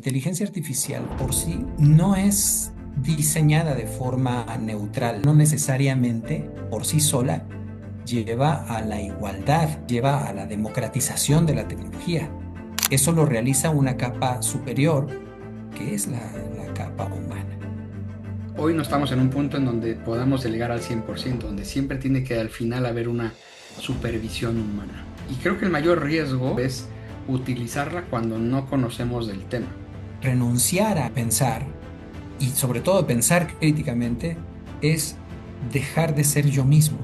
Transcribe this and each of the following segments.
inteligencia artificial por sí no es diseñada de forma neutral, no necesariamente por sí sola lleva a la igualdad, lleva a la democratización de la tecnología. Eso lo realiza una capa superior, que es la capa humana. Hoy no estamos en un punto en donde podamos delegar al 100%, donde siempre tiene que al final haber una supervisión humana. Y creo que el mayor riesgo es utilizarla cuando no conocemos del tema. Renunciar a pensar, y sobre todo pensar críticamente, es dejar de ser yo mismo.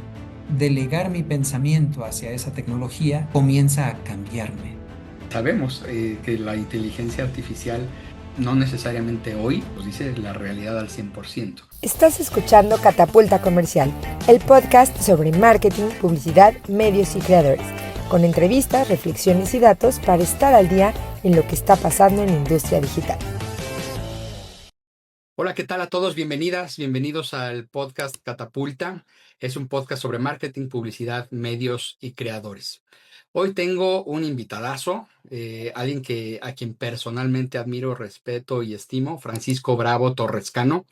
Delegar mi pensamiento hacia esa tecnología comienza a cambiarme. Sabemos que la inteligencia artificial no necesariamente hoy nos dice la realidad al 100%. Estás escuchando Catapulta Comercial, el podcast sobre marketing, publicidad, medios y creadores, con entrevistas, reflexiones y datos para estar al día en lo que está pasando en la industria digital. Hola, ¿qué tal a todos? Bienvenidos al podcast Catapulta. Es un podcast sobre marketing, publicidad, medios y creadores. Hoy tengo un invitadazo, alguien a quien personalmente admiro, respeto y estimo, Francisco Bravo Torrescano.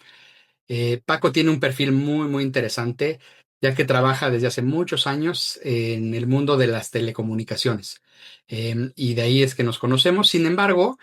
Paco tiene un perfil muy interesante, ya que trabaja desde hace muchos años en el mundo de las telecomunicaciones. Y de ahí es que nos conocemos. Sin embargo,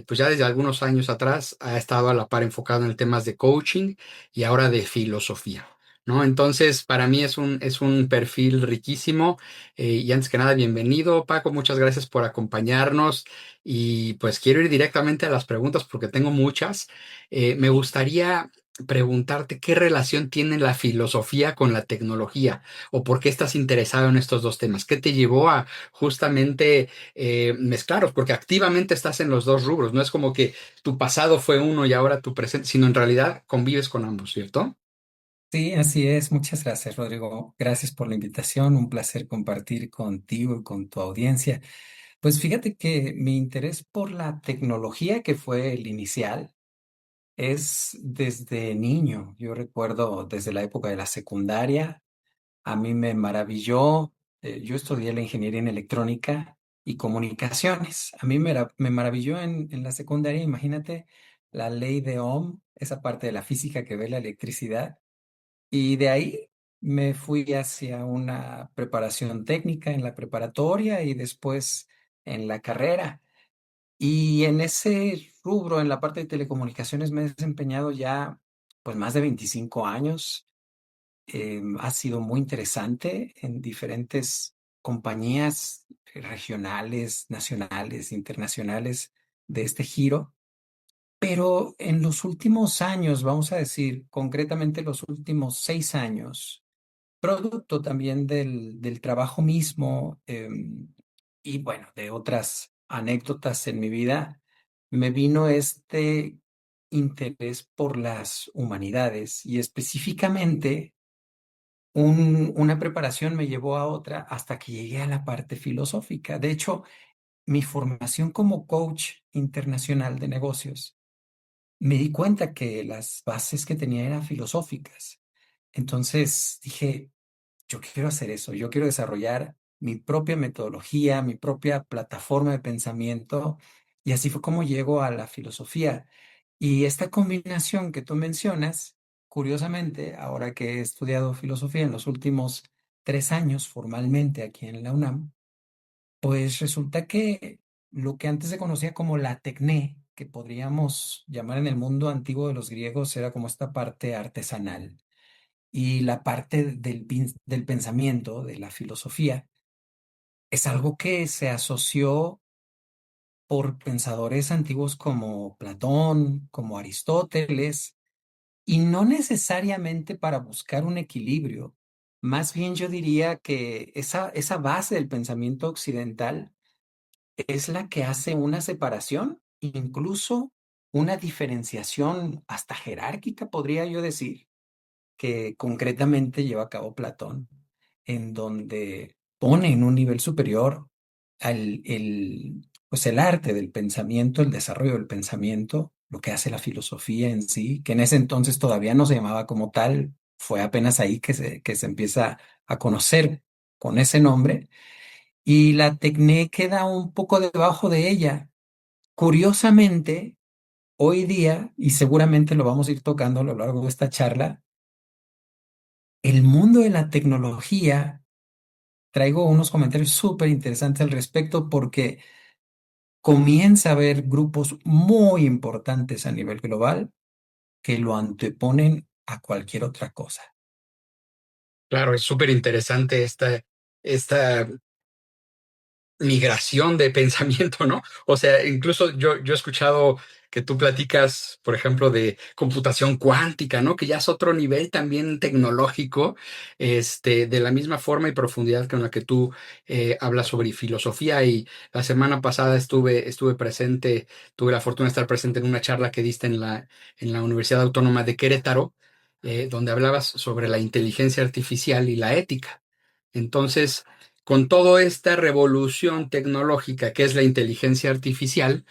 pues ya desde algunos años atrás ha estado a la par enfocado en temas de coaching y ahora de filosofía, ¿no? Entonces, para mí es un perfil riquísimo. Y antes que nada, bienvenido, Paco. Muchas gracias por acompañarnos. Y pues quiero ir directamente a las preguntas porque tengo muchas. Me gustaría preguntarte qué relación tiene la filosofía con la tecnología o por qué estás interesado en estos dos temas. ¿Qué te llevó a justamente mezclarlos? Porque activamente estás en los dos rubros. No es como que tu pasado fue uno y ahora tu presente, sino en realidad convives con ambos, ¿cierto? Sí, así es. Muchas gracias, Rodrigo. Gracias por la invitación. Un placer compartir contigo y con tu audiencia. Pues fíjate que mi interés por la tecnología, que fue el inicial, es desde niño. Yo recuerdo desde la época de la secundaria. A mí me maravilló. Yo estudié la ingeniería en electrónica y comunicaciones. A mí me maravilló en la secundaria, imagínate, la ley de Ohm, esa parte de la física que ve la electricidad. Y de ahí me fui hacia una preparación técnica en la preparatoria y después en la carrera. Y en ese rubro, en la parte de telecomunicaciones, me he desempeñado ya pues más de 25 años. Ha sido muy interesante en diferentes compañías regionales, nacionales, internacionales de este giro. Pero en los últimos años, vamos a decir, concretamente los últimos 6 años, producto también del trabajo mismo, y bueno, de otras anécdotas en mi vida, me vino este interés por las humanidades y específicamente una preparación me llevó a otra hasta que llegué a la parte filosófica. De hecho, mi formación como coach internacional de negocios, me di cuenta que las bases que tenía eran filosóficas. Entonces dije, yo quiero hacer eso, yo quiero desarrollar mi propia metodología, mi propia plataforma de pensamiento, y así fue como llego a la filosofía. Y esta combinación que tú mencionas, curiosamente, ahora que he estudiado filosofía en los últimos 3 años formalmente aquí en la UNAM, pues resulta que lo que antes se conocía como la tecné, que podríamos llamar en el mundo antiguo de los griegos, era como esta parte artesanal y la parte del pensamiento, de la filosofía, es algo que se asoció por pensadores antiguos como Platón, como Aristóteles, y no necesariamente para buscar un equilibrio. Más bien yo diría que esa base del pensamiento occidental es la que hace una separación, incluso una diferenciación hasta jerárquica, podría yo decir, que concretamente lleva a cabo Platón, en donde pone en un nivel superior pues el arte del pensamiento, el desarrollo del pensamiento, lo que hace la filosofía en sí, que en ese entonces todavía no se llamaba como tal, fue apenas ahí que se empieza a conocer con ese nombre, y la tecné queda un poco debajo de ella. Curiosamente, hoy día, y seguramente lo vamos a ir tocando a lo largo de esta charla, el mundo de la tecnología, traigo unos comentarios súper interesantes al respecto porque comienza a haber grupos muy importantes a nivel global que lo anteponen a cualquier otra cosa. Claro, es súper interesante esta migración de pensamiento, ¿no? O sea, incluso yo he escuchado que tú platicas, por ejemplo, de computación cuántica, ¿no? Que ya es otro nivel también tecnológico, de la misma forma y profundidad con la que tú hablas sobre filosofía. Y la semana pasada estuve presente, tuve la fortuna de estar presente en una charla que diste en la Universidad Autónoma de Querétaro, donde hablabas sobre la inteligencia artificial y la ética. Entonces, con toda esta revolución tecnológica que es la inteligencia artificial,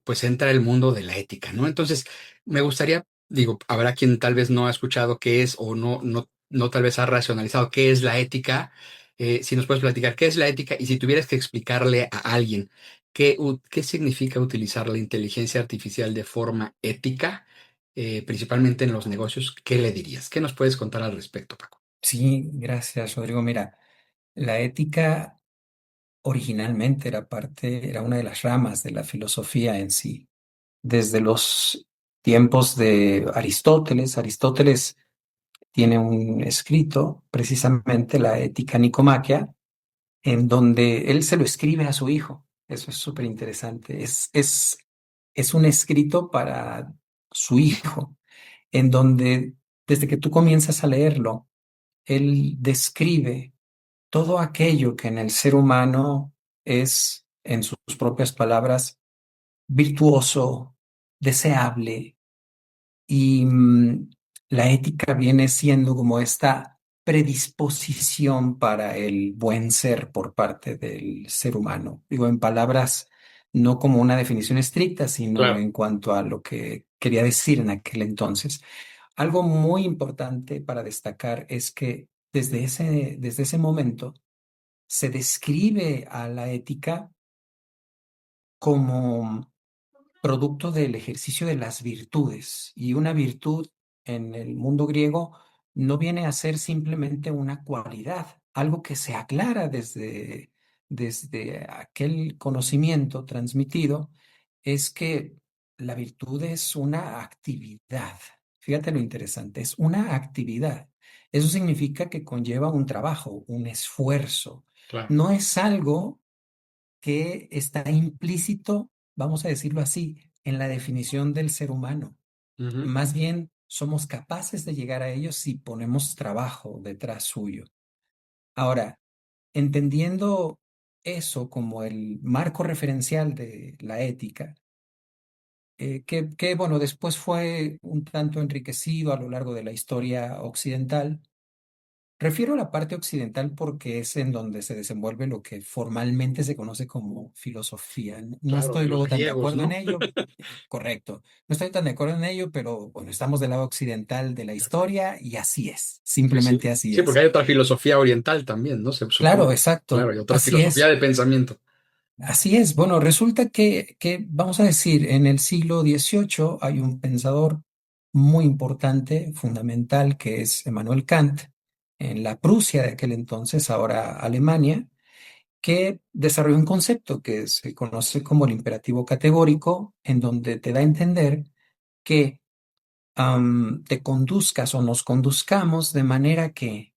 pues entra el mundo de la ética, ¿no? Entonces, me gustaría, digo, habrá quien tal vez no ha escuchado qué es o no tal vez ha racionalizado qué es la ética. Si nos puedes platicar qué es la ética y si tuvieras que explicarle a alguien qué significa utilizar la inteligencia artificial de forma ética, principalmente en los negocios, ¿qué le dirías? ¿Qué nos puedes contar al respecto, Paco? Sí, gracias, Rodrigo. Mira, la ética originalmente era una de las ramas de la filosofía en sí. Desde los tiempos de Aristóteles, Aristóteles tiene un escrito, precisamente la Ética Nicomaquia, en donde él se lo escribe a su hijo. Eso es súper interesante. Es un escrito para su hijo, en donde desde que tú comienzas a leerlo, él describe todo aquello que en el ser humano es, en sus propias palabras, virtuoso, deseable, y la ética viene siendo como esta predisposición para el buen ser por parte del ser humano. Digo, en palabras, no como una definición estricta, sino Claro. en cuanto a lo que quería decir en aquel entonces. Algo muy importante para destacar es que desde ese momento se describe a la ética como producto del ejercicio de las virtudes. Y una virtud en el mundo griego no viene a ser simplemente una cualidad, algo que se aclara desde aquel conocimiento transmitido, es que la virtud es una actividad. Fíjate lo interesante, es una actividad. Eso significa que conlleva un trabajo, un esfuerzo. Claro. No es algo que está implícito, vamos a decirlo así, en la definición del ser humano. Ujú. Más bien, somos capaces de llegar a ellos si ponemos trabajo detrás suyo. Ahora, entendiendo eso como el marco referencial de la ética, bueno, después fue un tanto enriquecido a lo largo de la historia occidental. Refiero a la parte occidental porque es en donde se desenvuelve lo que formalmente se conoce como filosofía. No Claro, estoy de los luego tan de griegos, acuerdo en ¿no? ello, correcto. No estoy tan de acuerdo en ello, pero bueno, estamos del lado occidental de la historia y así es, Sí, sí. simplemente así Sí, porque es. hay otra filosofía oriental también, ¿no? Se supone. Claro, Claro, exacto, y otra así filosofía es, de pensamiento. así es. Bueno, resulta que vamos a decir, en el siglo XVIII hay un pensador muy importante, fundamental, que es Emmanuel Kant, en la Prusia de aquel entonces, ahora Alemania, que desarrolló un concepto que se conoce como el imperativo categórico, en donde te da a entender que te conduzcas o nos conduzcamos de manera que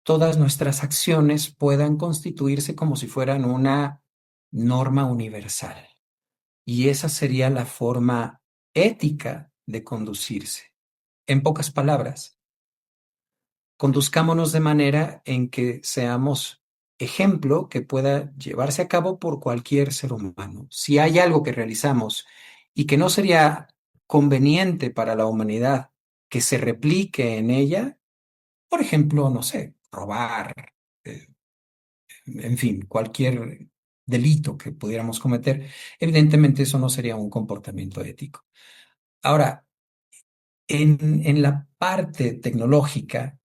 todas nuestras acciones puedan constituirse como si fueran una norma universal. Y esa sería la forma ética de conducirse. En pocas palabras, conduzcámonos de manera en que seamos ejemplo que pueda llevarse a cabo por cualquier ser humano. Si hay algo que realizamos y que no sería conveniente para la humanidad que se replique en ella, por ejemplo, no sé, robar, eh, en fin, cualquier delito que pudiéramos cometer, evidentemente eso no sería un comportamiento ético. Ahora, en la parte tecnológica,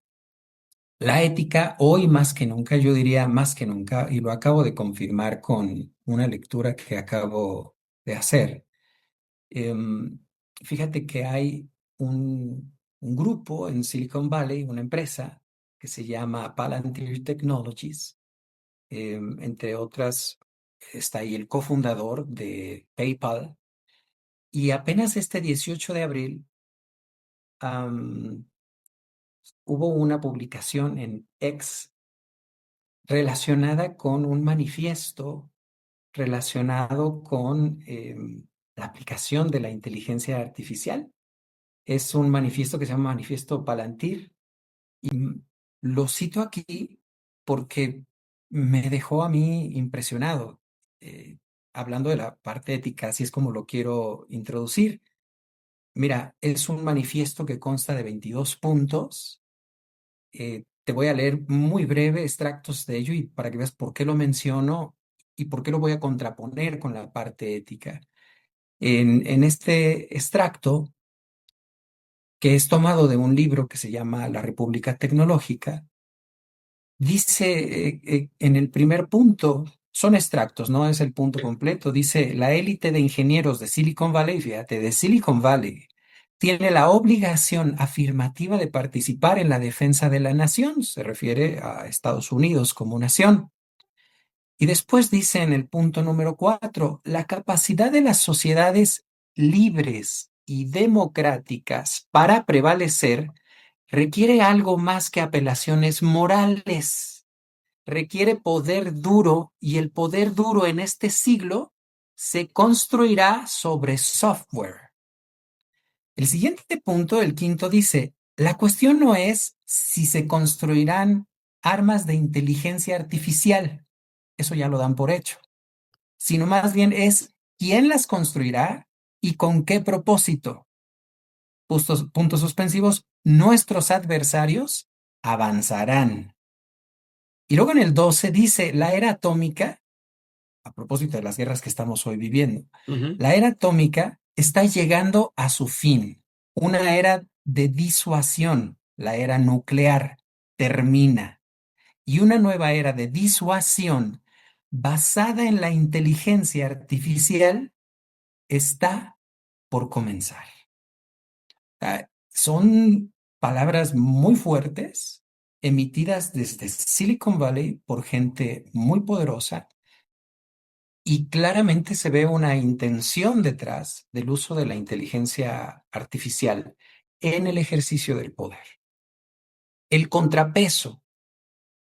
la ética, hoy más que nunca, yo diría más que nunca, y lo acabo de confirmar con una lectura que acabo de hacer, Em, Fíjate que hay un grupo en Silicon Valley, una empresa que se llama Palantir Technologies. Entre otras, está ahí el cofundador de PayPal. Y apenas este 18 de abril hubo una publicación en X relacionada con un manifiesto relacionado con la aplicación de la inteligencia artificial. Es un manifiesto que se llama Manifiesto Palantir. Lo cito aquí porque me dejó a mí impresionado. Eh, Hablando de la parte ética, así es como lo quiero introducir. Mira, es un manifiesto que consta de 22 puntos. Te voy a leer muy breve extractos de ello y para que veas por qué lo menciono y por qué lo voy a contraponer con la parte ética. En este extracto, que es tomado de un libro que se llama La República Tecnológica, dice en el primer punto, son extractos, no es el punto completo, dice, la élite de ingenieros de Silicon Valley, fíjate, de Silicon Valley, tiene la obligación afirmativa de participar en la defensa de la nación, se refiere a Estados Unidos como nación. Y después dice en el punto número 4, la capacidad de las sociedades libres y democráticas para prevalecer requiere algo más que apelaciones morales, requiere poder duro y el poder duro en este siglo se construirá sobre software. El siguiente punto, el quinto, dice, la cuestión no es si se construirán armas de inteligencia artificial, eso ya lo dan por hecho, sino más bien es quién las construirá y con qué propósito. Puntos suspensivos, nuestros adversarios avanzarán. Y luego en el 12 dice, la era atómica, a propósito de las guerras que estamos hoy viviendo, la era atómica está llegando a su fin. Una era de disuasión, la era nuclear, termina. Y una nueva era de disuasión basada en la inteligencia artificial está por comenzar. Son palabras muy fuertes emitidas desde Silicon Valley por gente muy poderosa y claramente se ve una intención detrás del uso de la inteligencia artificial en el ejercicio del poder. El contrapeso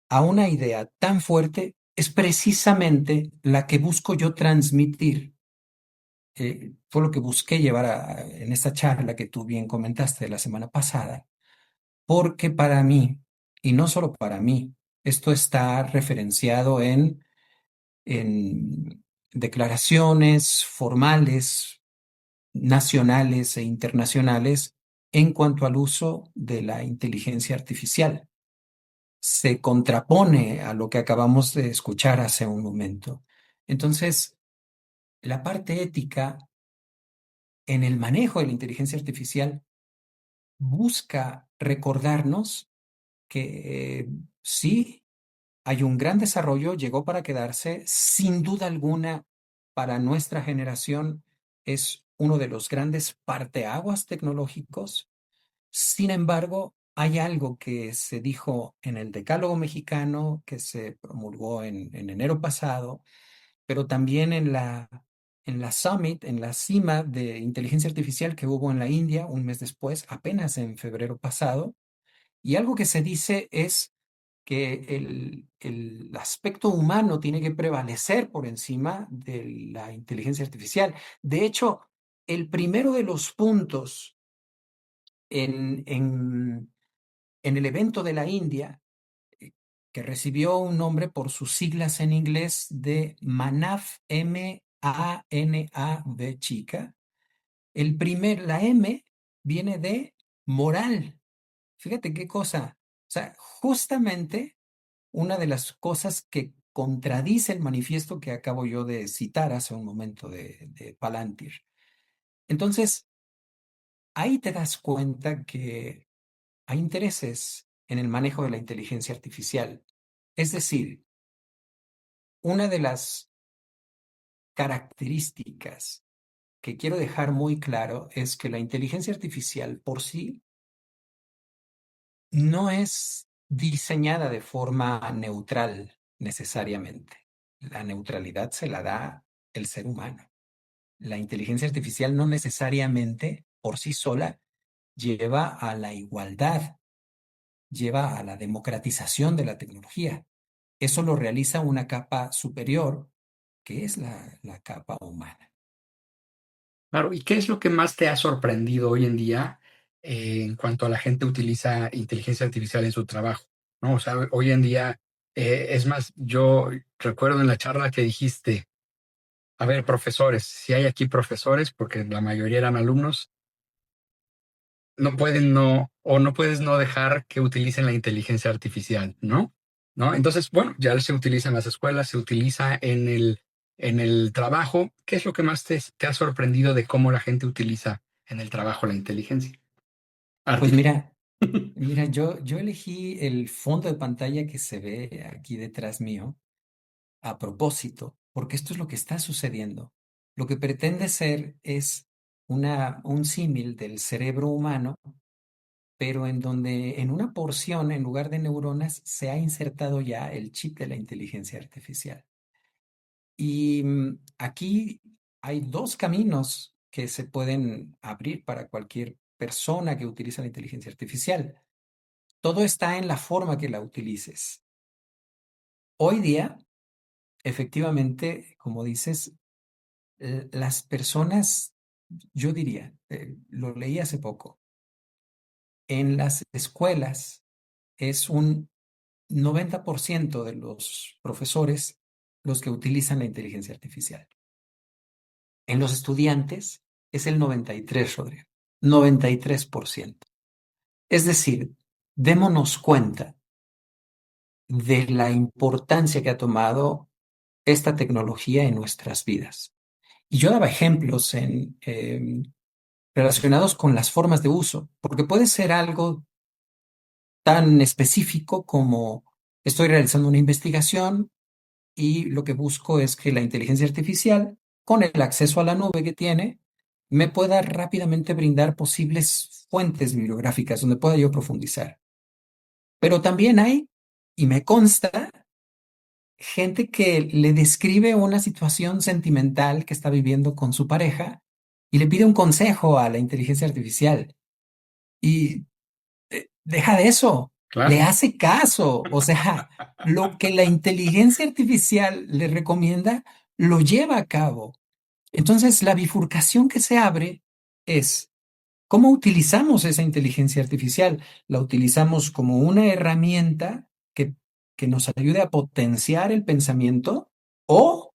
a una idea tan fuerte es precisamente la que busco yo transmitir. Fue lo que busqué llevar en esta charla que tú bien comentaste la semana pasada, porque para mí, y no solo para mí, esto está referenciado en declaraciones formales, nacionales e internacionales en cuanto al uso de la inteligencia artificial. Se contrapone a lo que acabamos de escuchar hace un momento. Entonces, la parte ética en el manejo de la inteligencia artificial busca recordarnos que sí, hay un gran desarrollo, llegó para quedarse, sin duda alguna, para nuestra generación es uno de los grandes parteaguas tecnológicos. Sin embargo, hay algo que se dijo en el Decálogo Mexicano, que se promulgó en enero pasado, pero también en la Summit, en la cima de inteligencia artificial que hubo en la India un mes después, apenas en febrero pasado. Y algo que se dice es que el aspecto humano tiene que prevalecer por encima de la inteligencia artificial. De hecho, el primero de los puntos en, en, en el evento de la India, que recibió un nombre por sus siglas en inglés de MANAV, M-A-N-A-V chica, la M viene de moral. Fíjate qué cosa. O sea, justamente una de las cosas que contradice el manifiesto que acabo yo de citar hace un momento de Palantir. Entonces, ahí te das cuenta que hay intereses en el manejo de la inteligencia artificial. Es decir, una de las características que quiero dejar muy claro es que la inteligencia artificial por sí no es diseñada de forma neutral necesariamente. La neutralidad se la da el ser humano. La inteligencia artificial no necesariamente por sí sola lleva a la igualdad, lleva a la democratización de la tecnología. Eso lo realiza una capa superior, que es la capa humana. Claro, ¿y qué es lo que más te ha sorprendido hoy en día en cuanto a la gente utiliza inteligencia artificial en su trabajo? ¿No? O sea, hoy en día, es más, yo recuerdo en la charla que dijiste, a ver, profesores, si hay aquí profesores, porque la mayoría eran alumnos, no pueden no, o no puedes no dejar que utilicen la inteligencia artificial, ¿no? ¿No? Entonces, bueno, ya se utiliza en las escuelas, se utiliza en el trabajo. ¿Qué es lo que más te ha sorprendido de cómo la gente utiliza en el trabajo la inteligencia Pues artificial? mira, yo elegí el fondo de pantalla que se ve aquí detrás mío a propósito, porque esto es lo que está sucediendo. Lo que pretende ser es un símil del cerebro humano, pero en donde en una porción, en lugar de neuronas, se ha insertado ya el chip de la inteligencia artificial. Y aquí hay dos caminos que se pueden abrir para cualquier persona que utiliza la inteligencia artificial. Todo está en la forma que la utilices. Hoy día, efectivamente, como dices, las personas, yo diría, lo leí hace poco, en las escuelas es un 90% de los profesores los que utilizan la inteligencia artificial. En los estudiantes es el 93, Rodrigo, 93%. Es decir, démonos cuenta de la importancia que ha tomado esta tecnología en nuestras vidas. Y yo daba ejemplos relacionados con las formas de uso, porque puede ser algo tan específico como estoy realizando una investigación y lo que busco es que la inteligencia artificial, con el acceso a la nube que tiene, me pueda rápidamente brindar posibles fuentes bibliográficas donde pueda yo profundizar. Pero también hay, y me consta, gente que le describe una situación sentimental que está viviendo con su pareja y le pide un consejo a la inteligencia artificial. Y deja de eso, Claro. le hace caso. O sea, lo que la inteligencia artificial le recomienda, lo lleva a cabo. Entonces, la bifurcación que se abre es cómo utilizamos esa inteligencia artificial. ¿La utilizamos como una herramienta que nos ayude a potenciar el pensamiento o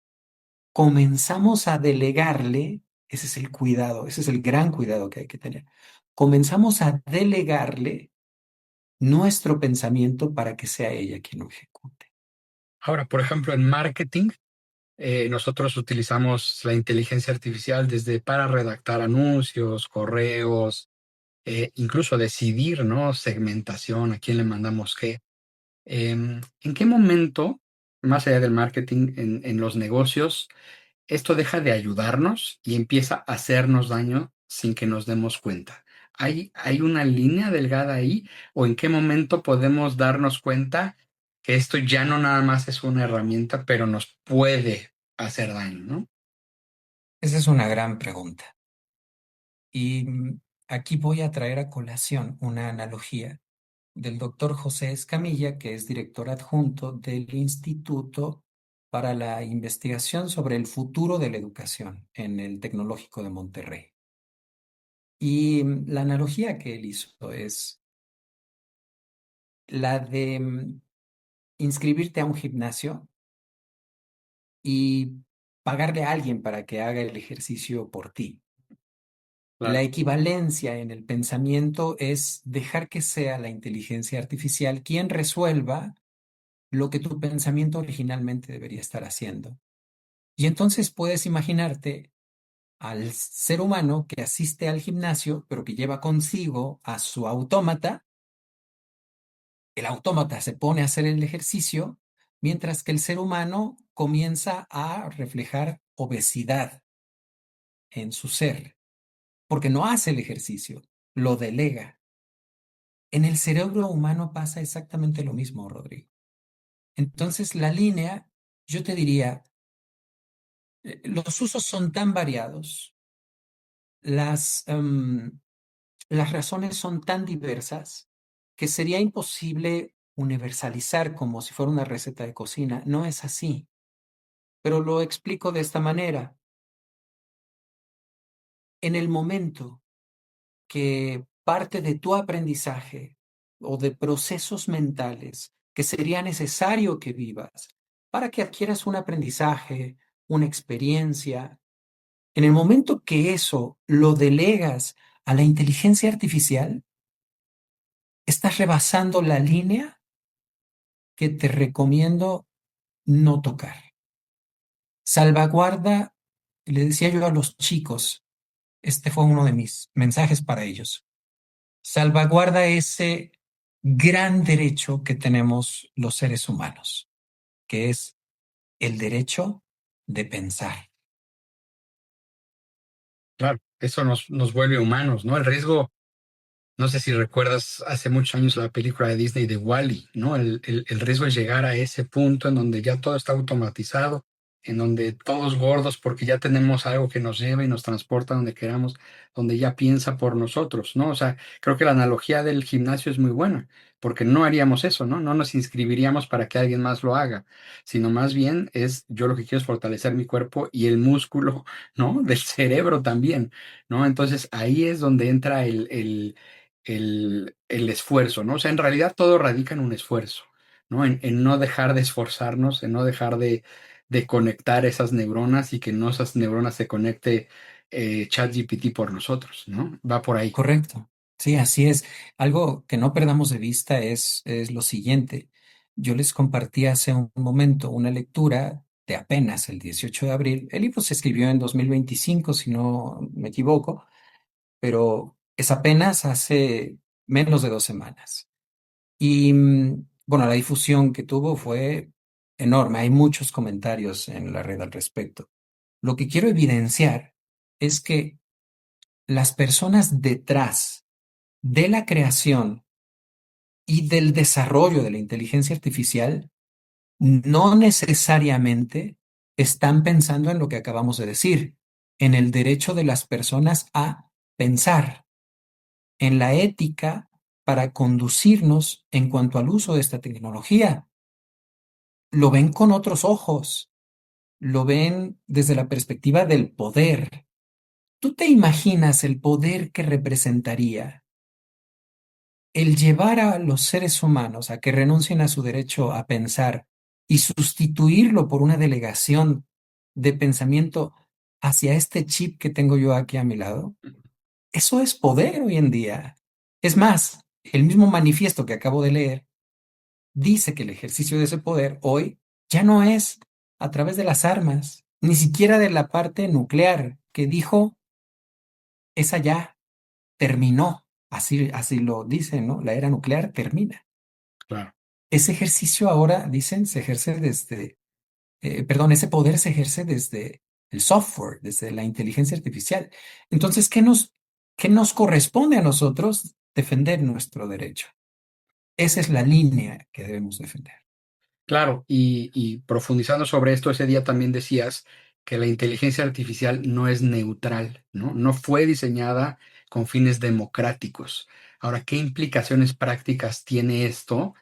comenzamos a delegarle? Ese es el cuidado, ese es el gran cuidado que hay que tener. Comenzamos a delegarle nuestro pensamiento para que sea ella quien lo ejecute. Ahora, por ejemplo, en marketing, nosotros utilizamos la inteligencia artificial desde para redactar anuncios, correos, incluso decidir, ¿no? Segmentación, a quién le mandamos qué. ¿En qué momento, más allá del marketing, en los negocios, esto deja de ayudarnos y empieza a hacernos daño sin que nos demos cuenta? ¿Hay una línea delgada ahí? ¿O en qué momento podemos darnos cuenta que esto ya no nada más es una herramienta, pero nos puede hacer daño, ¿no? Esa es una gran pregunta. Y aquí voy a traer a colación una analogía del doctor José Escamilla, que es director adjunto del Instituto para la Investigación sobre el Futuro de la Educación en el Tecnológico de Monterrey. Y la analogía que él hizo es la de inscribirte a un gimnasio y pagarle a alguien para que haga el ejercicio por ti. La Claro. equivalencia en el pensamiento es dejar que sea la inteligencia artificial quien resuelva lo que tu pensamiento originalmente debería estar haciendo. Y entonces puedes imaginarte al ser humano que asiste al gimnasio, pero que lleva consigo a su autómata. El autómata se pone a hacer el ejercicio, mientras que el ser humano comienza a reflejar obesidad. en su ser, porque no hace el ejercicio, lo delega. En el cerebro humano pasa exactamente lo mismo, Rodrigo. Entonces, la línea, yo te diría, los usos son tan variados, las, las razones son tan diversas, que sería imposible universalizar como si fuera una receta de cocina. No es así, pero lo explico de esta manera. En el momento que parte de tu aprendizaje o de procesos mentales que sería necesario que vivas para que adquieras un aprendizaje, una experiencia, en el momento que eso lo delegas a la inteligencia artificial, estás rebasando la línea que te recomiendo no tocar. Salvaguarda, le decía yo a los chicos, este fue uno de mis mensajes para ellos. Salvaguarda ese gran derecho que tenemos los seres humanos, que es el derecho de pensar. Claro, eso nos vuelve humanos, ¿no? El riesgo. No sé si recuerdas hace muchos años la película de Disney de Wall-E, ¿no? El riesgo es llegar a ese punto en donde ya todo está automatizado, en donde todos gordos porque ya tenemos algo que nos lleva y nos transporta donde queramos, donde ya piensa por nosotros, ¿no? O sea, creo que la analogía del gimnasio es muy buena, porque no haríamos eso, ¿no? No nos inscribiríamos para que alguien más lo haga, sino más bien es yo lo que quiero es fortalecer mi cuerpo y el músculo, ¿no? Del cerebro también, ¿no? Entonces ahí es donde entra el esfuerzo, ¿no? O sea, en realidad todo radica en un esfuerzo, ¿no? En no dejar de esforzarnos, en no dejar de conectar esas neuronas y que no esas neuronas se conecte ChatGPT por nosotros, ¿no? Va por ahí. Correcto. Sí, así es. Algo que no perdamos de vista es lo siguiente. Yo les compartí hace un momento una lectura de apenas el 18 de abril. El libro se escribió en 2025, si no me equivoco, pero es apenas hace menos de 2 semanas. Y bueno, la difusión que tuvo fue enorme. Hay muchos comentarios en la red al respecto. Lo que quiero evidenciar es que las personas detrás de la creación y del desarrollo de la inteligencia artificial no necesariamente están pensando en lo que acabamos de decir, en el derecho de las personas a pensar, en la ética para conducirnos en cuanto al uso de esta tecnología. Lo ven con otros ojos, lo ven desde la perspectiva del poder. ¿Tú te imaginas el poder que representaría el llevar a los seres humanos a que renuncien a su derecho a pensar y sustituirlo por una delegación de pensamiento hacia este chip que tengo yo aquí a mi lado? Eso es poder hoy en día. Es más, el mismo manifiesto que acabo de leer dice que el ejercicio de ese poder hoy ya no es a través de las armas, ni siquiera de la parte nuclear, que dijo, esa ya terminó. Así lo dice, ¿no? La era nuclear termina. Claro. Ese ejercicio ahora, dicen, se ejerce desde, perdón, ese poder se ejerce desde el software, desde la inteligencia artificial. Entonces, qué nos corresponde a nosotros? Defender nuestro derecho. Esa es la línea que debemos defender. Claro, y profundizando sobre esto, ese día también decías que la inteligencia artificial no es neutral, ¿no? No fue diseñada con fines democráticos. Ahora, ¿qué implicaciones prácticas tiene esto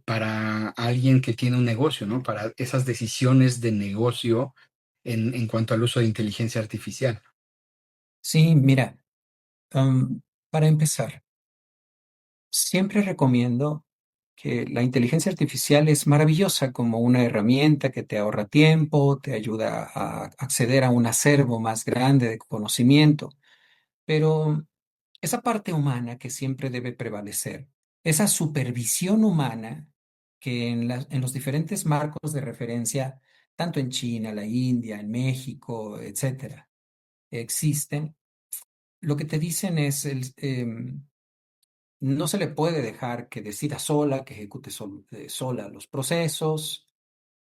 para alguien que tiene un negocio, ¿no? Para esas decisiones de negocio en cuanto al uso de inteligencia artificial. Sí, mira, para empezar, siempre recomiendo que la inteligencia artificial es maravillosa como una herramienta que te ahorra tiempo, te ayuda a acceder a un acervo más grande de conocimiento, pero esa parte humana que siempre debe prevalecer, esa supervisión humana que en los diferentes marcos de referencia, tanto en China, la India, en México, etcétera, existen, lo que te dicen es no se le puede dejar que decida sola, que ejecute sola los procesos.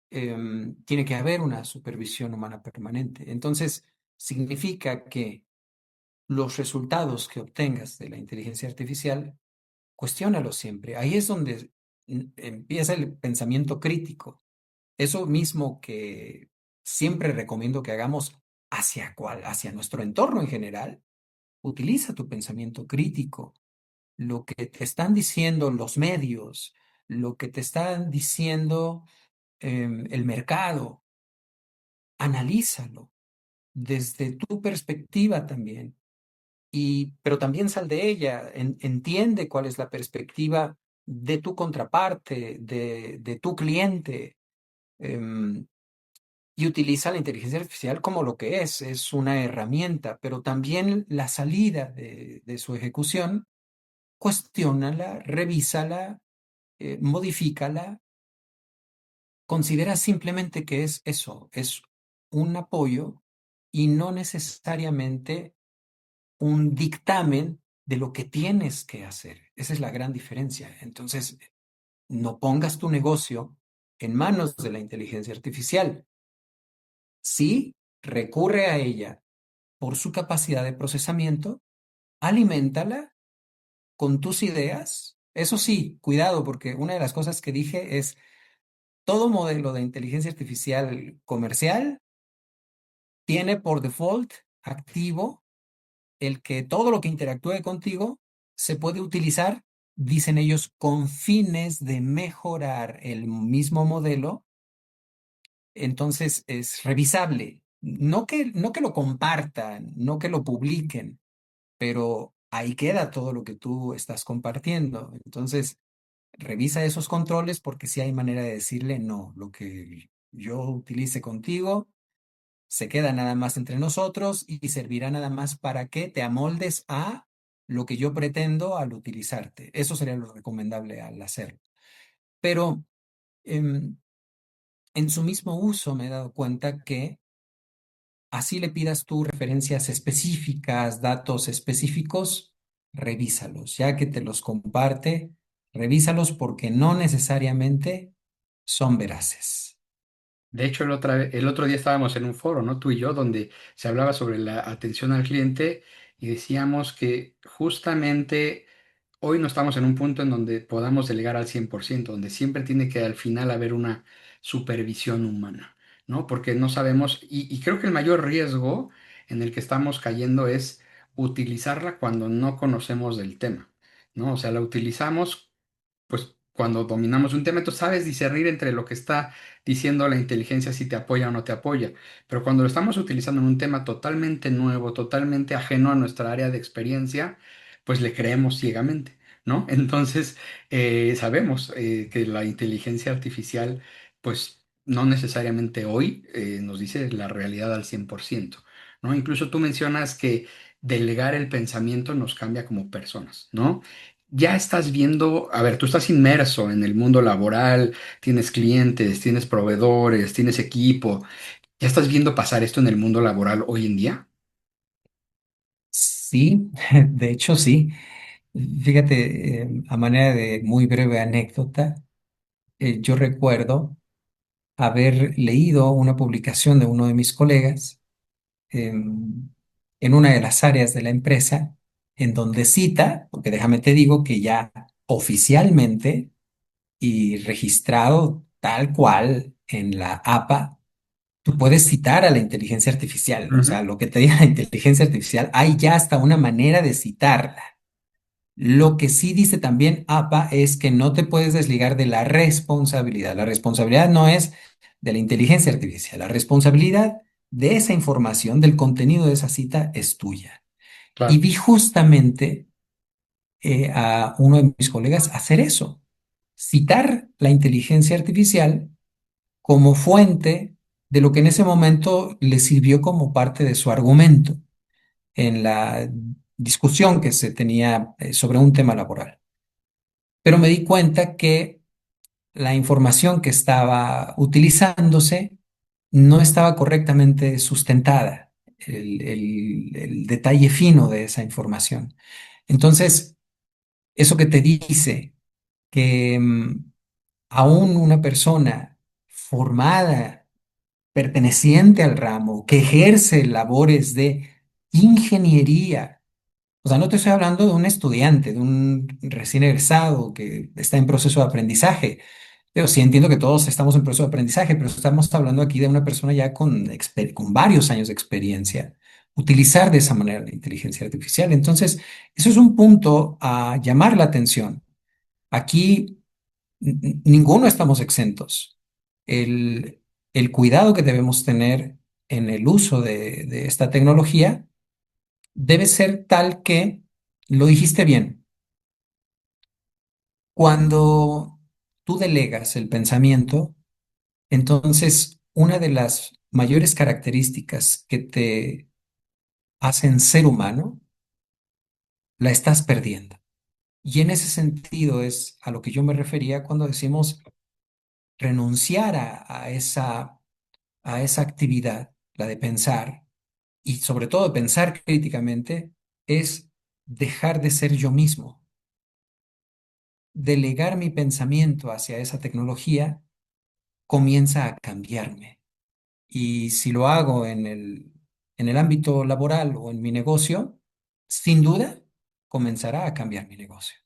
Tiene que haber una supervisión humana permanente. Entonces, significa que los resultados que obtengas de la inteligencia artificial, cuestiónalos siempre. Ahí es donde empieza el pensamiento crítico. Eso mismo que siempre recomiendo que hagamos hacia nuestro entorno en general. Utiliza tu pensamiento crítico. Lo que te están diciendo los medios, lo que te están diciendo el mercado, analízalo desde tu perspectiva también. Pero también sal de ella, entiende cuál es la perspectiva de tu contraparte, de tu cliente, em, y utiliza la inteligencia artificial como lo que es una herramienta, pero también la salida de su ejecución, cuestiónala, revísala, modifícala, considera simplemente que es eso, es un apoyo y no necesariamente un dictamen de lo que tienes que hacer. Esa es la gran diferencia. Entonces, no pongas tu negocio en manos de la inteligencia artificial. Sí, recurre a ella por su capacidad de procesamiento, aliméntala con tus ideas. Eso sí, cuidado, porque una de las cosas que dije es, todo modelo de inteligencia artificial comercial tiene por default activo el que todo lo que interactúe contigo se puede utilizar, dicen ellos, con fines de mejorar el mismo modelo. Entonces es revisable. No que lo compartan, no que lo publiquen, pero ahí queda todo lo que tú estás compartiendo. Entonces, revisa esos controles porque sí hay manera de decirle, no, lo que yo utilice contigo se queda nada más entre nosotros y servirá nada más para que te amoldes a lo que yo pretendo al utilizarte. Eso sería lo recomendable al hacerlo. Pero em, en su mismo uso me he dado cuenta que así le pidas tú referencias específicas, datos específicos, revísalos. Ya que te los comparte, revísalos porque no necesariamente son veraces. De hecho, el otro día estábamos en un foro, ¿no? Tú y yo, donde se hablaba sobre la atención al cliente y decíamos que justamente hoy no estamos en un punto en donde podamos delegar al 100%, donde siempre tiene que al final haber una supervisión humana, ¿no? Porque no sabemos, y creo que el mayor riesgo en el que estamos cayendo es utilizarla cuando no conocemos del tema, ¿no? O sea, la utilizamos pues cuando dominamos un tema, tú sabes discernir entre lo que está diciendo la inteligencia, si te apoya o no te apoya. Pero cuando lo estamos utilizando en un tema totalmente nuevo, totalmente ajeno a nuestra área de experiencia, pues le creemos ciegamente, ¿no? Entonces, sabemos que la inteligencia artificial, pues no necesariamente hoy nos dice la realidad al 100%, ¿no? Incluso tú mencionas que delegar el pensamiento nos cambia como personas, ¿no? Ya estás viendo, a ver, tú estás inmerso en el mundo laboral, tienes clientes, tienes proveedores, tienes equipo. ¿Ya estás viendo pasar esto en el mundo laboral hoy en día? Sí, de hecho sí. Fíjate, a manera de muy breve anécdota, yo recuerdo haber leído una publicación de uno de mis colegas en una de las áreas de la empresa, en donde cita, porque déjame te digo que ya oficialmente y registrado tal cual en la APA, tú puedes citar a la inteligencia artificial. O sea, Ujú. lo que te diga la inteligencia artificial, hay ya hasta una manera de citarla. Lo que sí dice también APA es que no te puedes desligar de la responsabilidad. La responsabilidad no es de la inteligencia artificial. La responsabilidad de esa información, del contenido de esa cita, es tuya. Y Claro, vi justamente a uno de mis colegas hacer eso, citar la inteligencia artificial como fuente de lo que en ese momento le sirvió como parte de su argumento en la discusión que se tenía sobre un tema laboral. Pero me di cuenta que la información que estaba utilizándose no estaba correctamente sustentada, el detalle fino de esa información. Entonces, eso que te dice que aún una persona formada perteneciente al ramo, que ejerce labores de ingeniería. O sea, no te estoy hablando de un estudiante, de un recién egresado que está en proceso de aprendizaje. Pero sí entiendo que todos estamos en proceso de aprendizaje, pero estamos hablando aquí de una persona ya con varios años de experiencia. Utilizar de esa manera la inteligencia artificial. Entonces, eso es un punto a llamar la atención. Aquí ninguno estamos exentos. El, el cuidado que debemos tener en el uso de esta tecnología debe ser tal que, lo dijiste bien, cuando tú delegas el pensamiento, entonces una de las mayores características que te hacen ser humano, la estás perdiendo. Y en ese sentido es a lo que yo me refería cuando decimos renunciar a esa actividad, la de pensar, y sobre todo pensar críticamente, es dejar de ser yo mismo. Delegar mi pensamiento hacia esa tecnología comienza a cambiarme. Y si lo hago en el ámbito laboral o en mi negocio, sin duda comenzará a cambiar mi negocio.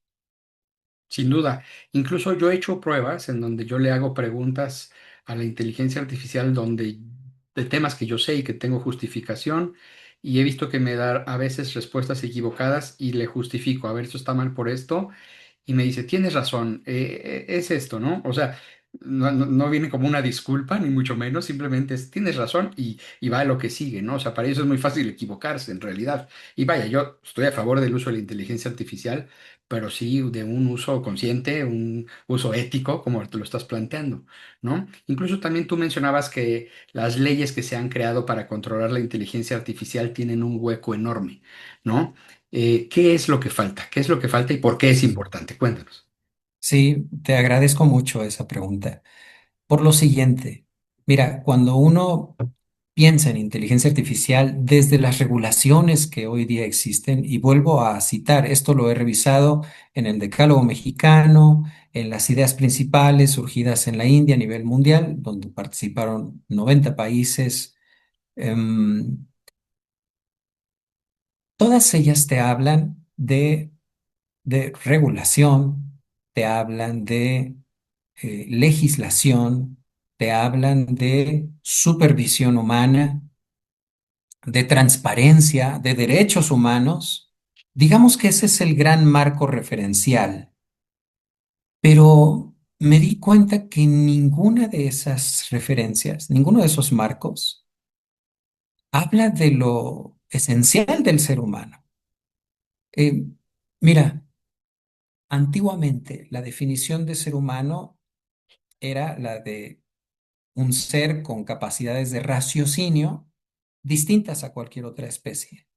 Sin duda. Incluso yo he hecho pruebas en donde yo le hago preguntas a la inteligencia artificial de temas que yo sé y que tengo justificación y he visto que me da a veces respuestas equivocadas y le justifico, a ver, esto está mal por esto y me dice, tienes razón, es esto, ¿no? O sea, no viene como una disculpa, ni mucho menos, simplemente es, tienes razón y va a lo que sigue, ¿no? O sea, para eso es muy fácil equivocarse en realidad. Y vaya, yo estoy a favor del uso de la inteligencia artificial, pero sí de un uso consciente, un uso ético, como te lo estás planteando, ¿no? Incluso también tú mencionabas que las leyes que se han creado para controlar la inteligencia artificial tienen un hueco enorme, ¿no? ¿Qué es lo que falta? ¿Qué es lo que falta y por qué es importante? Cuéntanos. Sí, te agradezco mucho esa pregunta. Por lo siguiente, mira, cuando uno piensa en inteligencia artificial desde las regulaciones que hoy día existen, y vuelvo a citar, esto lo he revisado en el Decálogo Mexicano, en las ideas principales surgidas en la India a nivel mundial, donde participaron 90 países, em, todas ellas te hablan de regulación, te hablan de legislación, te hablan de supervisión humana, de transparencia, de derechos humanos. Digamos que ese es el gran marco referencial, pero me di cuenta que ninguna de esas referencias, ninguno de esos marcos, habla de lo esencial del ser humano. Eh, Mira, antiguamente la definición de ser humano era la de un ser con capacidades de raciocinio distintas a cualquier otra especie.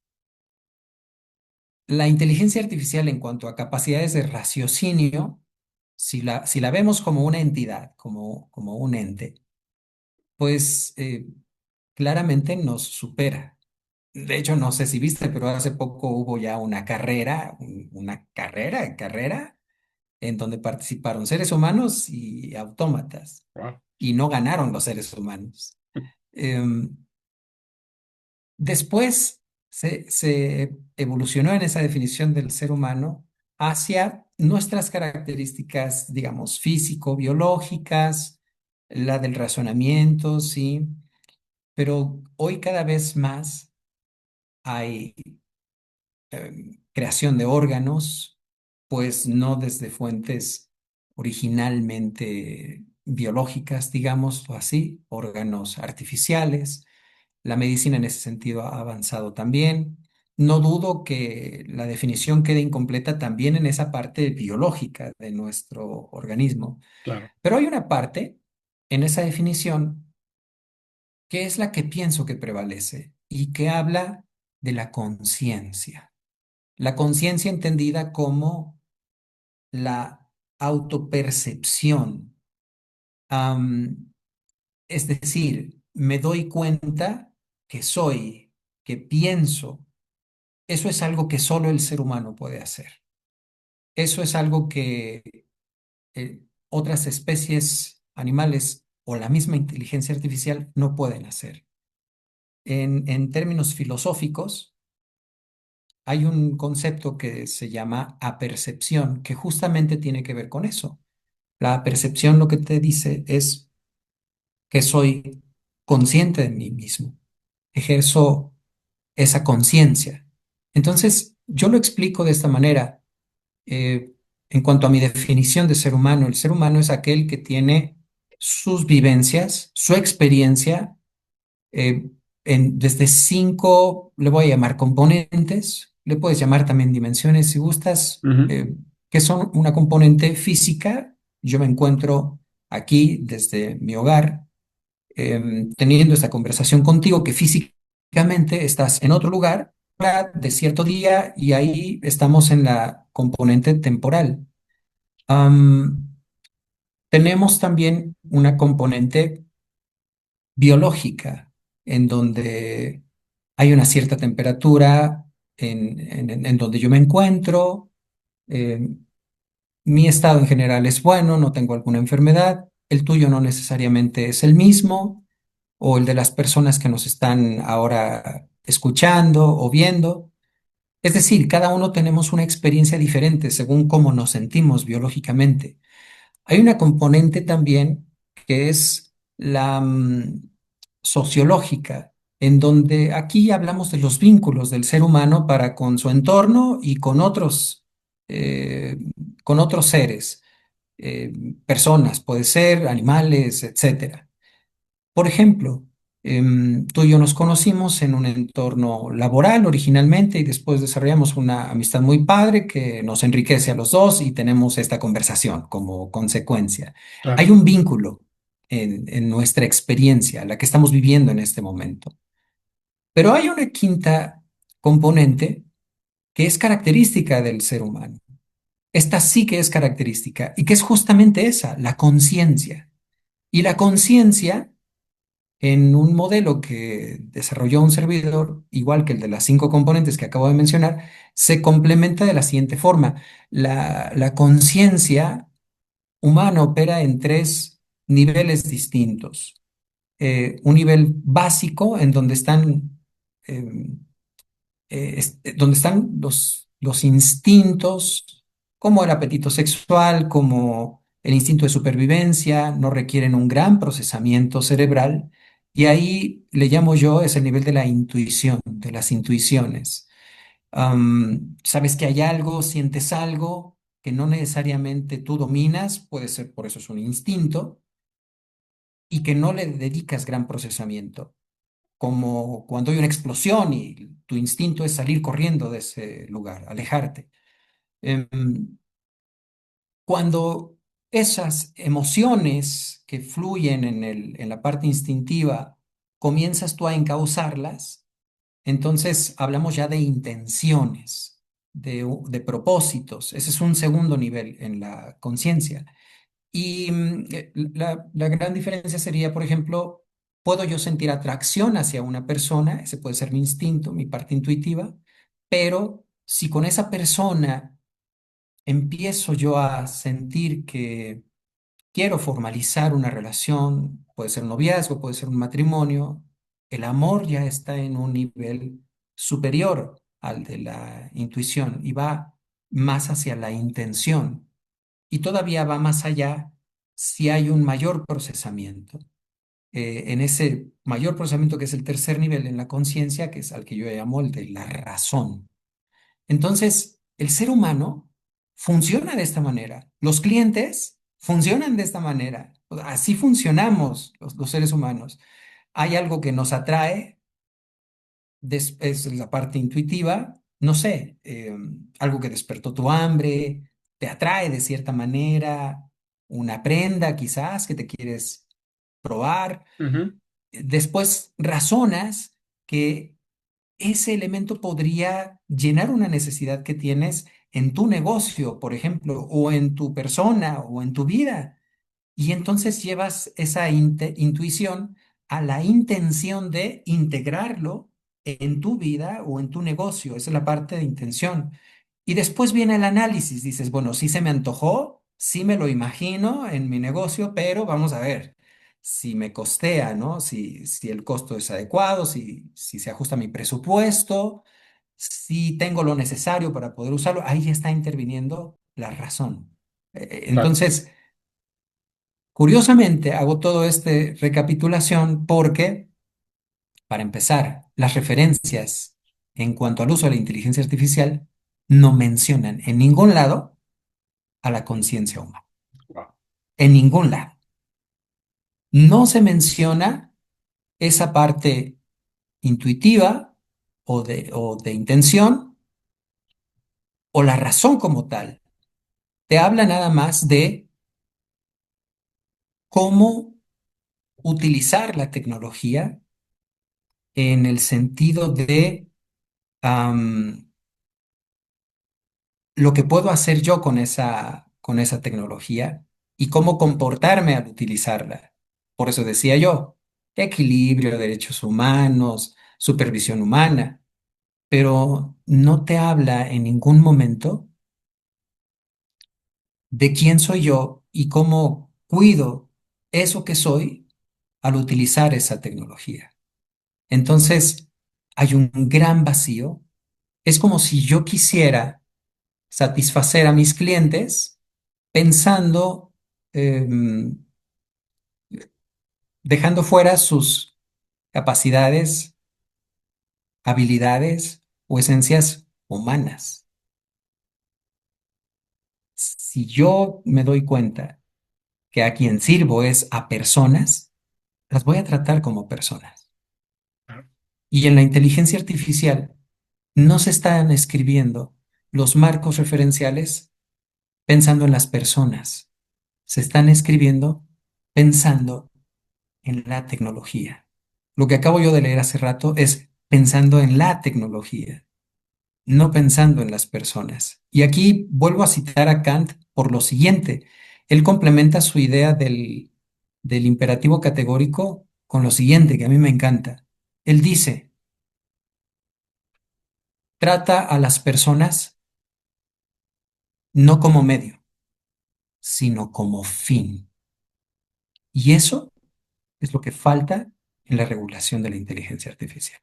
La inteligencia artificial en cuanto a capacidades de raciocinio, si la vemos como una entidad, como un ente, pues claramente nos supera. De hecho, no sé si viste, pero hace poco hubo ya una carrera, carrera, en donde participaron seres humanos y autómatas, Wow. y no ganaron los seres humanos. Em, Después se evolucionó en esa definición del ser humano hacia nuestras características, digamos, físico-biológicas, la del razonamiento, sí, pero hoy cada vez más hay creación de órganos, pues no desde fuentes originalmente biológicas, digamos así, órganos artificiales. La medicina en ese sentido ha avanzado también. No dudo que la definición quede incompleta también en esa parte biológica de nuestro organismo, Claro. pero hay una parte en esa definición que es la que pienso que prevalece y que habla de la conciencia. La conciencia entendida como la autopercepción. Am, es decir, me doy cuenta que soy, que pienso. Eso es algo que solo el ser humano puede hacer. Eso es algo que otras especies animales o la misma inteligencia artificial no pueden hacer. En términos filosóficos, hay un concepto que se llama apercepción, que justamente tiene que ver con eso. La apercepción lo que te dice es que soy consciente de mí mismo, ejerzo esa conciencia. Entonces, yo lo explico de esta manera. eh, en cuanto a mi definición de ser humano, el ser humano es aquel que tiene sus vivencias, su experiencia, eh, desde cinco, le voy a llamar componentes, le puedes llamar también dimensiones si gustas, Ujú. que son una componente física. Yo me encuentro aquí desde mi hogar, teniendo esta conversación contigo, que físicamente estás en otro lugar, de cierto día, y ahí estamos en la componente temporal. Am, Tenemos también una componente biológica, en donde hay una cierta temperatura en donde yo me encuentro. eh, Mi estado en general es bueno, no tengo alguna enfermedad. El tuyo no necesariamente es el mismo, o el de las personas que nos están ahora escuchando o viendo. Es decir, cada uno tenemos una experiencia diferente según cómo nos sentimos biológicamente. Hay una componente también que es la sociológica, en donde aquí hablamos de los vínculos del ser humano para con su entorno y eh, con otros seres, eh, personas, puede ser, animales, etcétera. Por ejemplo, tú y yo nos conocimos en un entorno laboral originalmente y después desarrollamos una amistad muy padre que nos enriquece a los dos y tenemos esta conversación como consecuencia. Hay Claro. un vínculo en nuestra experiencia, la que estamos viviendo en este momento. Pero hay una quinta componente que es característica del ser humano. Esta sí que es característica y que es justamente esa, la conciencia. Y la conciencia, en un modelo que desarrolló un servidor, igual que el de las cinco componentes que acabo de mencionar, se complementa de la siguiente forma. La conciencia humana opera en tres niveles distintos. Un nivel básico en donde em, donde están los instintos, como el apetito sexual, como el instinto de supervivencia, no requieren un gran procesamiento cerebral. Y ahí le llamo yo, es el nivel de la intuición, de las intuiciones. Sabes que hay algo, sientes algo que no necesariamente tú dominas, puede ser por eso es un instinto, y que no le dedicas gran procesamiento, como cuando hay una explosión y tu instinto es salir corriendo de ese lugar, alejarte. Em, Cuando esas emociones que fluyen en la parte instintiva comienzas tú a encauzarlas, entonces hablamos ya de intenciones, de propósitos. Ese es un segundo nivel en la conciencia. Y la gran diferencia sería, por ejemplo, puedo yo sentir atracción hacia una persona, ese puede ser mi instinto, mi parte intuitiva, pero si con esa persona empiezo yo a sentir que quiero formalizar una relación, puede ser un noviazgo, puede ser un matrimonio, el amor ya está en un nivel superior al de la intuición y va más hacia la intención y todavía va más allá si hay un mayor procesamiento. En ese mayor procesamiento que es el tercer nivel en la conciencia, que es al que yo llamo el de la razón. Entonces, el ser humano funciona de esta manera. Los clientes funcionan de esta manera. O sea, así funcionamos los seres humanos. Hay algo que nos atrae, es la parte intuitiva, no sé, algo que despertó tu hambre, te atrae de cierta manera, una prenda quizás que te quieres probar. Ujú. Después razonas que ese elemento podría llenar una necesidad que tienes en tu negocio, por ejemplo, o en tu persona o en tu vida. Y entonces llevas esa intuición a la intención de integrarlo en tu vida o en tu negocio. Esa es la parte de intención. Y después viene el análisis. Dices, bueno, sí se me antojó, sí me lo imagino en mi negocio, pero vamos a ver. si me costea, ¿no? Si el costo es adecuado, si se ajusta a mi presupuesto, si tengo lo necesario para poder usarlo, ahí ya está interviniendo la razón. Claro. Entonces, curiosamente, hago todo este recapitulación porque, para empezar, las referencias en cuanto al uso de la inteligencia artificial no mencionan en ningún lado a la conciencia humana. Wow. En ningún lado. No se menciona esa parte intuitiva o de intención o la razón como tal. Te habla nada más de cómo utilizar la tecnología en el sentido de am, lo que puedo hacer yo con esa tecnología y cómo comportarme al utilizarla. Por eso decía yo, equilibrio, derechos humanos, supervisión humana, pero no te habla en ningún momento de quién soy yo y cómo cuido eso que soy al utilizar esa tecnología. Entonces, hay un gran vacío. Es como si yo quisiera satisfacer a mis clientes pensando, em, dejando fuera sus capacidades, habilidades o esencias humanas. Si yo me doy cuenta que a quien sirvo es a personas, las voy a tratar como personas. Y en la inteligencia artificial no se están escribiendo los marcos referenciales pensando en las personas, se están escribiendo pensando en la tecnología. Lo que acabo yo de leer hace rato es pensando en la tecnología, no pensando en las personas. Y aquí vuelvo a citar a Kant por lo siguiente. Él complementa su idea del imperativo categórico con lo siguiente, que a mí me encanta. Él dice, trata a las personas no como medio, sino como fin. Y eso es lo que falta en la regulación de la inteligencia artificial.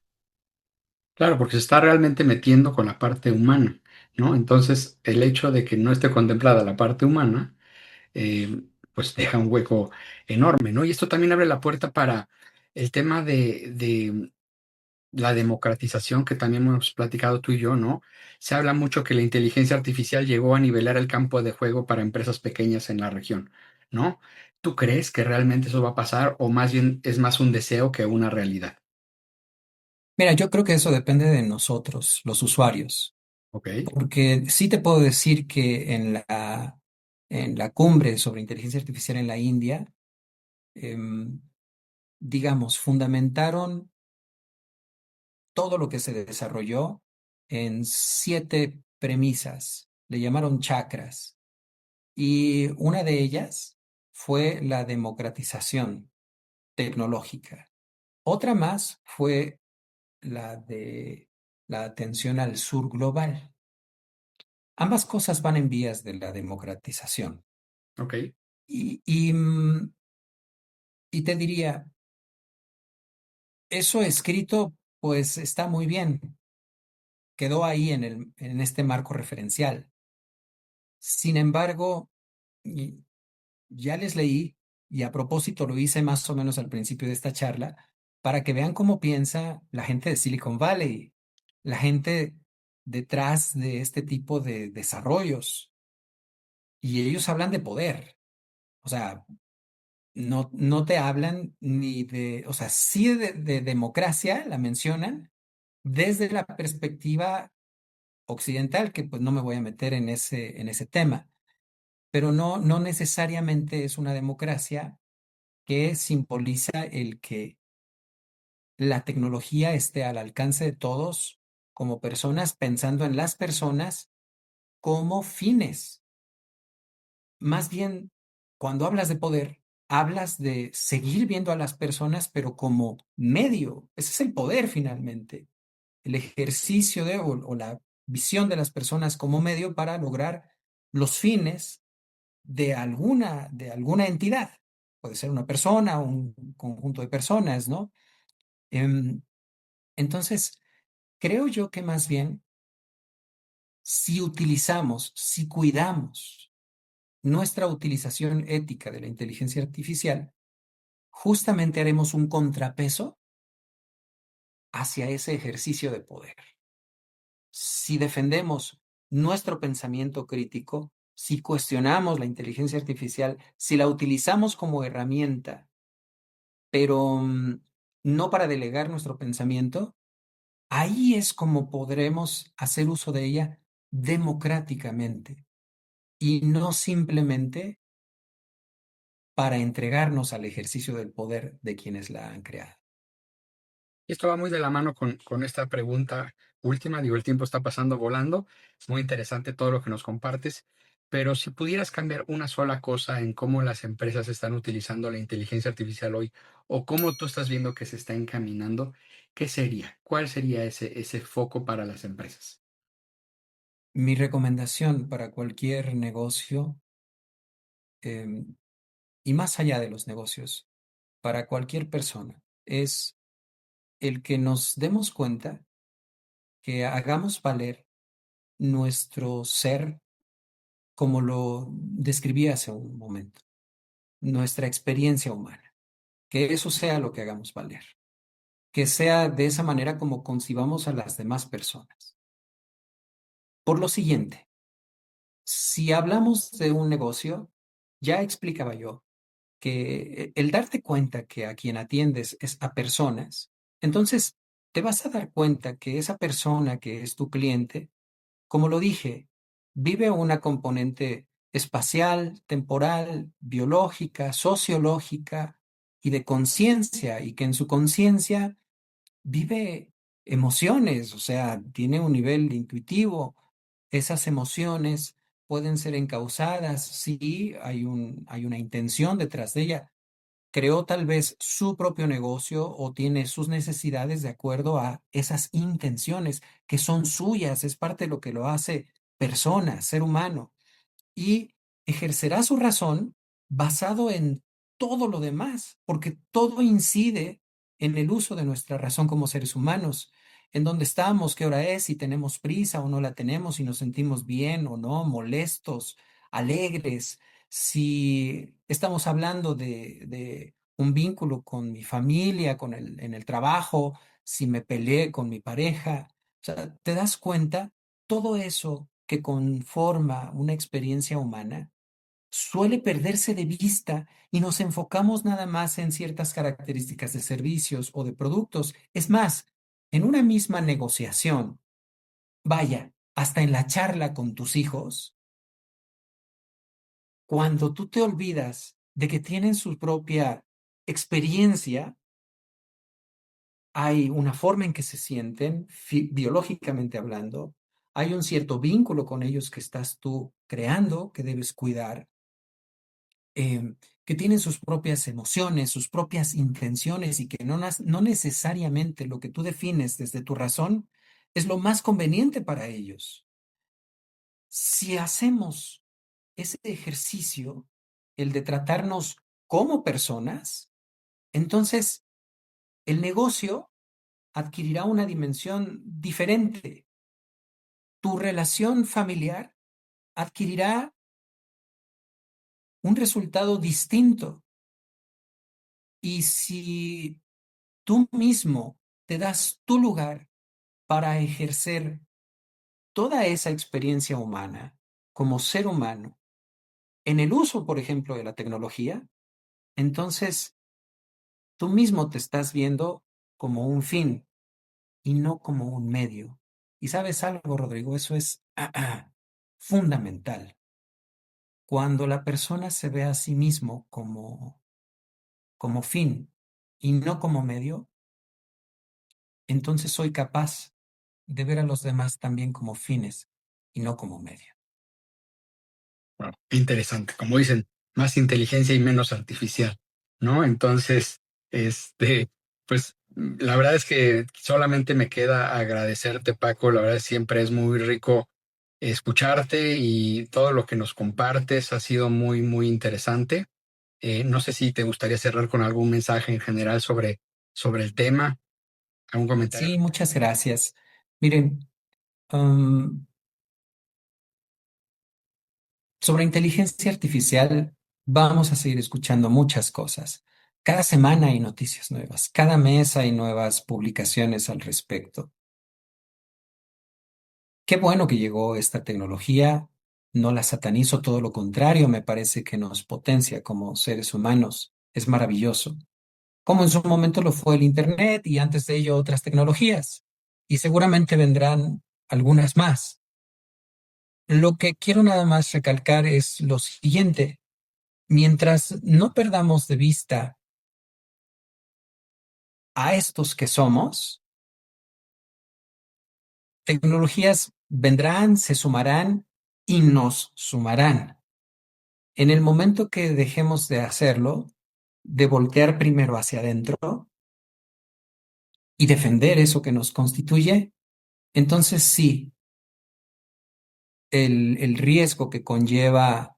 Claro, porque se está realmente metiendo con la parte humana, ¿no? Entonces, el hecho de que no esté contemplada la parte humana, eh, pues deja un hueco enorme, ¿no? Y esto también abre la puerta para el tema de la democratización que también hemos platicado tú y yo, ¿no? Se habla mucho que la inteligencia artificial llegó a nivelar el campo de juego para empresas pequeñas en la región, ¿no? ¿Tú crees que realmente eso va a pasar o más bien es más un deseo que una realidad? Mira, yo creo que eso depende de nosotros, los usuarios, ¿Ok? porque sí te puedo decir que en la cumbre sobre inteligencia artificial en la India, em, digamos, fundamentaron todo lo que se desarrolló en 7 premisas, le llamaron chakras, y una de ellas fue la democratización tecnológica. Otra más fue la de la atención al sur global. Ambas cosas van en vías de la democratización. ¿Ok? Y te diría, eso escrito, pues está muy bien, quedó ahí en este marco referencial. Sin embargo, y- ya les leí, y a propósito lo hice más o menos al principio de esta charla, para que vean cómo piensa la gente de Silicon Valley, la gente detrás de este tipo de desarrollos. Y ellos hablan de poder. O sea, no te hablan ni de, o sea, sí de democracia, la mencionan desde la perspectiva occidental, que pues no me voy a meter en ese tema, pero no necesariamente es una democracia que simboliza el que la tecnología esté al alcance de todos como personas, pensando en las personas como fines. Más bien, cuando hablas de poder, hablas de seguir viendo a las personas, pero como medio. Ese es el poder finalmente. El ejercicio o la visión de las personas como medio para lograr los fines de alguna entidad. puede ser una persona o un conjunto de personas, ¿no? Em, entonces, creo yo que más bien, si utilizamos, si cuidamos nuestra utilización ética de la inteligencia artificial, justamente haremos un contrapeso hacia ese ejercicio de poder. Si defendemos nuestro pensamiento crítico, si cuestionamos la inteligencia artificial, si la utilizamos como herramienta, pero no para delegar nuestro pensamiento, ahí es como podremos hacer uso de ella democráticamente y no simplemente para entregarnos al ejercicio del poder de quienes la han creado. Y esto va muy de la mano con esta pregunta última. Digo, el tiempo está pasando volando. Es muy interesante todo lo que nos compartes. Pero si pudieras cambiar una sola cosa en cómo las empresas están utilizando la inteligencia artificial hoy o cómo tú estás viendo que se está encaminando, ¿qué sería? ¿Cuál sería ese foco para las empresas? Mi recomendación para cualquier negocio, em, y más allá de los negocios, para cualquier persona, es el que nos demos cuenta, que hagamos valer nuestro ser como lo describí hace un momento, nuestra experiencia humana, que eso sea lo que hagamos valer, que sea de esa manera como concibamos a las demás personas. Por lo siguiente, si hablamos de un negocio, ya explicaba yo que el darte cuenta que a quien atiendes es a personas, entonces te vas a dar cuenta que esa persona que es tu cliente, como lo dije, vive una componente espacial, temporal, biológica, sociológica y de conciencia, y que en su conciencia vive emociones, o sea, tiene un nivel intuitivo. Esas emociones pueden ser encausadas, sí, hay una intención detrás de ella. Creó tal vez su propio negocio o tiene sus necesidades de acuerdo a esas intenciones que son suyas, es parte de lo que lo hace persona, ser humano, y ejercerá su razón basado en todo lo demás, porque todo incide en el uso de nuestra razón como seres humanos, en dónde estamos, qué hora es, si tenemos prisa o no la tenemos, si nos sentimos bien o no, molestos, alegres, si estamos hablando de un vínculo con mi familia, en el trabajo, si me peleé con mi pareja. O sea, te das cuenta, todo eso que conforma una experiencia humana suele perderse de vista y nos enfocamos nada más en ciertas características de servicios o de productos. Es más, en una misma negociación, vaya, hasta en la charla con tus hijos, cuando tú te olvidas de que tienen su propia experiencia, hay una forma en que se sienten, biológicamente hablando, hay un cierto vínculo con ellos que estás tú creando, que debes cuidar, que tienen sus propias emociones, sus propias intenciones y que no necesariamente lo que tú defines desde tu razón es lo más conveniente para ellos. Si hacemos ese ejercicio, el de tratarnos como personas, entonces el negocio adquirirá una dimensión diferente. Tu relación familiar adquirirá un resultado distinto. Y si tú mismo te das tu lugar para ejercer toda esa experiencia humana como ser humano en el uso, por ejemplo, de la tecnología, entonces tú mismo te estás viendo como un fin y no como un medio. Y sabes algo, Rodrigo, eso es fundamental. Cuando la persona se ve a sí mismo como fin y no como medio, entonces soy capaz de ver a los demás también como fines y no como medio. Wow, qué interesante. Como dicen, más inteligencia y menos artificial, ¿no? Entonces, pues la verdad es que solamente me queda agradecerte, Paco. La verdad siempre es muy rico escucharte y todo lo que nos compartes ha sido muy, muy interesante. No sé si te gustaría cerrar con algún mensaje en general sobre el tema, algún comentario. Sí, muchas gracias. Miren, am, sobre inteligencia artificial vamos a seguir escuchando muchas cosas. Cada semana hay noticias nuevas, cada mes hay nuevas publicaciones al respecto. Qué bueno que llegó esta tecnología, no la satanizo, todo lo contrario, me parece que nos potencia como seres humanos, es maravilloso, como en su momento lo fue el Internet y antes de ello otras tecnologías, y seguramente vendrán algunas más. Lo que quiero nada más recalcar es lo siguiente: mientras no perdamos de vista a estos que somos, tecnologías vendrán, se sumarán y nos sumarán. En el momento que dejemos de hacerlo, de voltear primero hacia adentro y defender eso que nos constituye, entonces sí, el riesgo que conlleva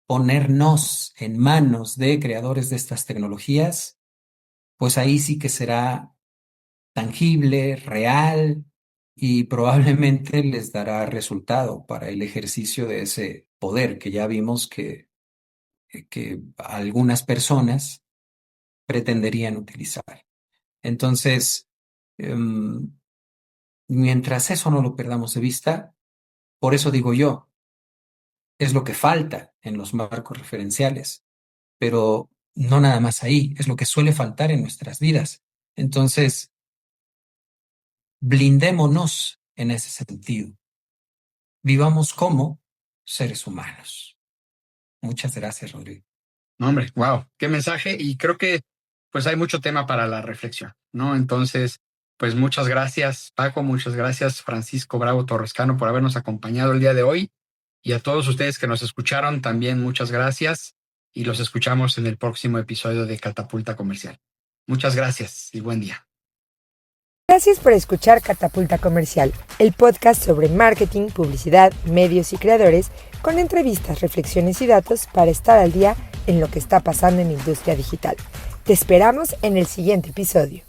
ponernos en manos de creadores de estas tecnologías, pues ahí sí que será tangible, real y probablemente les dará resultado para el ejercicio de ese poder que ya vimos que algunas personas pretenderían utilizar. Entonces, em, mientras eso no lo perdamos de vista, por eso digo yo, es lo que falta en los marcos referenciales, pero no nada más ahí, es lo que suele faltar en nuestras vidas. Entonces, blindémonos en ese sentido. Vivamos como seres humanos. Muchas gracias, Rodrigo. No, hombre, wow, qué mensaje. Y creo que pues hay mucho tema para la reflexión, ¿no? Entonces, pues muchas gracias, Paco, muchas gracias, Francisco Bravo Torrescano, por habernos acompañado el día de hoy. Y a todos ustedes que nos escucharon, también muchas gracias. Y los escuchamos en el próximo episodio de Catapulta Comercial. Muchas gracias y buen día. Gracias por escuchar Catapulta Comercial, el podcast sobre marketing, publicidad, medios y creadores, con entrevistas, reflexiones y datos para estar al día en lo que está pasando en la industria digital. Te esperamos en el siguiente episodio.